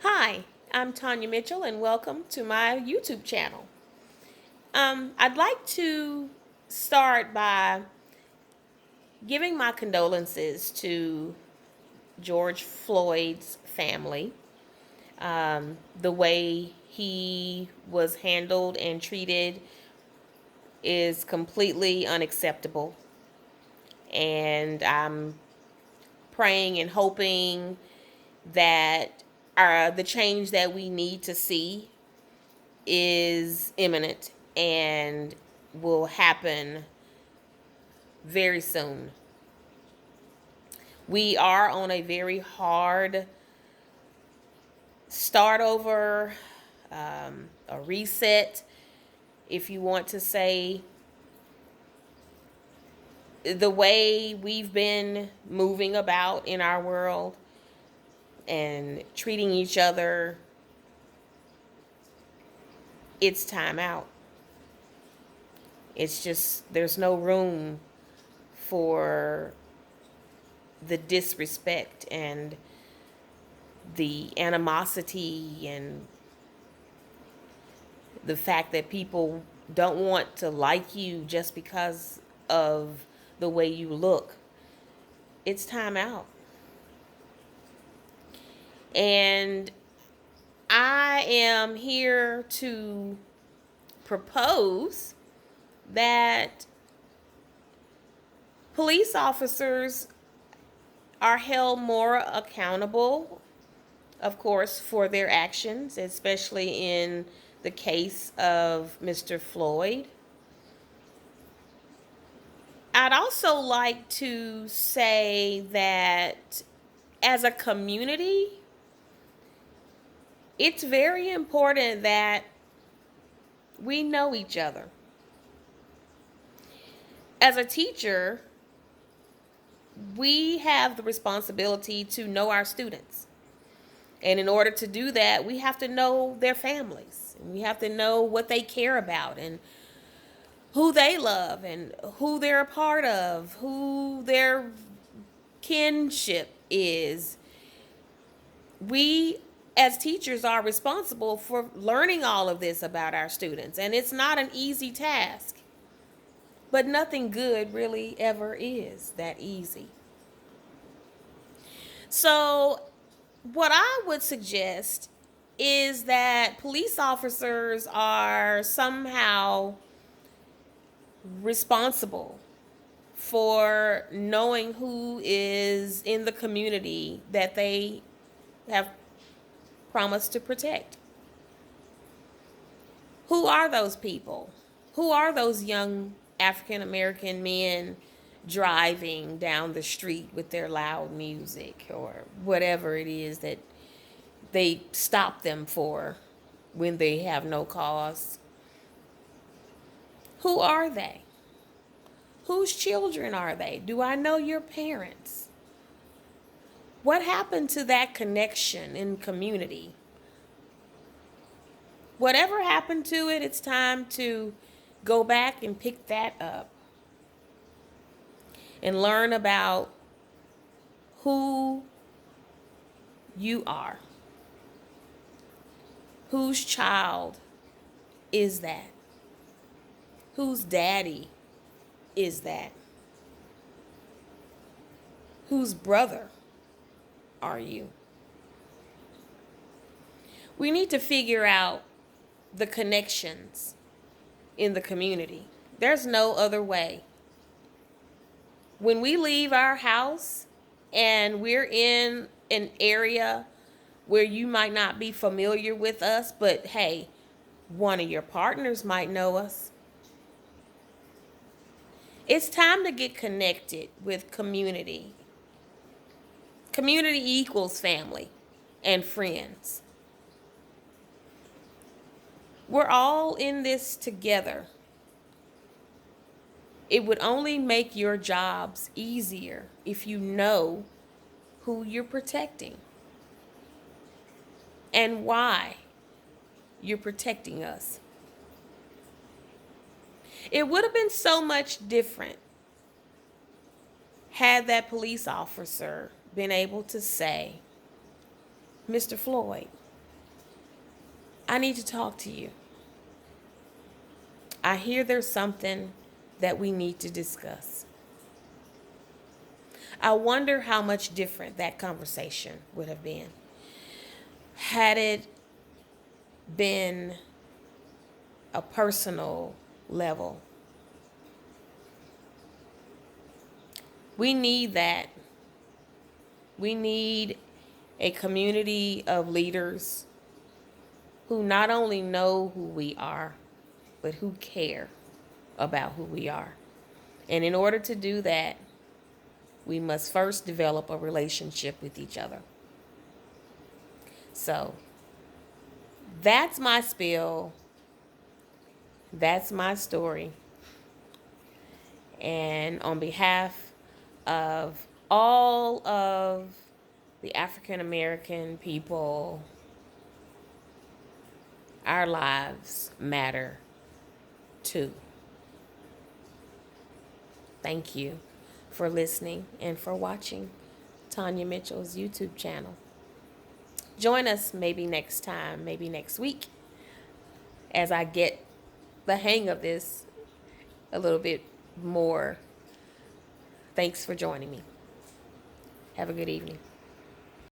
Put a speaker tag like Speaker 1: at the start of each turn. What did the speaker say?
Speaker 1: Hi, I'm Tanya Mitchell, and welcome to my YouTube channel. I'd like to start by giving my condolences to George Floyd's family. The way he was handled and treated is completely unacceptable, and I'm praying and hoping that the change that we need to see is imminent and will happen very soon. We are on a very hard start over, a reset, if you want to say. The way we've been moving about in our world and treating each other, it's time out. It's just, there's no room for the disrespect and the animosity and the fact that people don't want to like you just because of the way you look. It's time out. And I am here to propose that police officers are held more accountable, of course, for their actions, especially in the case of Mr. Floyd. I'd also like to say that as a community, it's very important that we know each other. As a teacher, we have the responsibility to know our students. And in order to do that, we have to know their families. We have to know what they care about and who they love and who they're a part of, who their kinship is. We, as teachers, are responsible for learning all of this about our students. And it's not an easy task. But nothing good really ever is that easy. So, what I would suggest is that police officers are somehow responsible for knowing who is in the community that they have promised to protect. Who are those people? Who are those young African American men driving down the street with their loud music or whatever it is that they stop them for when they have no cause? Who are they? Whose children are they? Do I know your parents? What happened to that connection in community? Whatever happened to it, it's time to go back and pick that up and learn about who you are. Whose child is that? Whose daddy is that? Whose brother are you? We need to figure out the connections in the community. There's no other way. When we leave our house and we're in an area where you might not be familiar with us, but hey, one of your partners might know us. It's time to get connected with community. Community equals family and friends. We're all in this together. It would only make your jobs easier if you know who you're protecting and why you're protecting us. It would have been so much different had that police officer been able to say, Mr. Floyd, I need to talk to you. I hear there's something that we need to discuss. I wonder how much different that conversation would have been had it been a personal level. We need that. We need a community of leaders who not only know who we are, but who care about who we are. And in order to do that, we must first develop a relationship with each other. So that's my spiel. That's my story. And on behalf of all of the African American people, our lives matter too. Thank you for listening and for watching Tanya Mitchell's YouTube channel. Join us maybe next time, maybe next week, as I get the hang of this a little bit more. Thanks for joining me. Have a good evening.